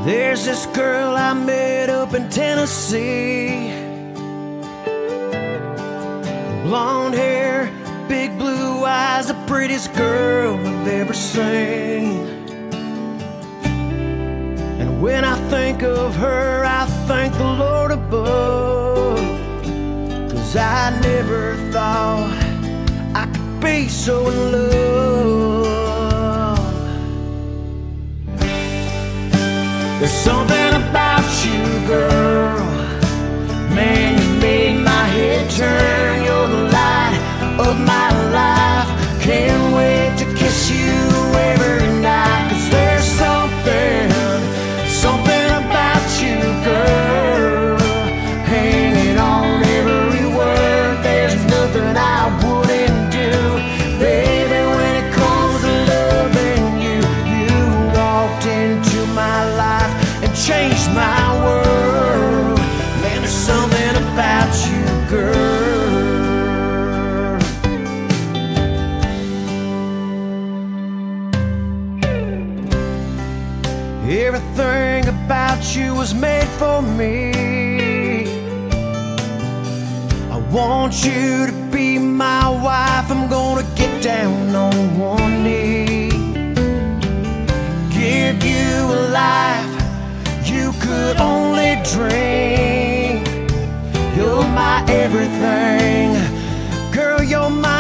There's this girl I met up in Tennessee. Blonde hair, big blue eyes, the prettiest girl I've ever seen. And when I think of her, I thank the Lord above, 'cause I never thought I could be so in love. There's something about you, girl, man, you made my head turn. You're the light of my life. Can't wait to kiss you every night. 'Cause there's something about you, girl, hanging on every word. There's nothing I wouldn't do, baby, when it comes to loving you. You walked into my life and changed my world. Man, there's something about you, girl. Everything about you was made for me. I want you to be my wife. I'm gonna get down on one knee, give you a life you could only dream. You're my everything, girl, you're my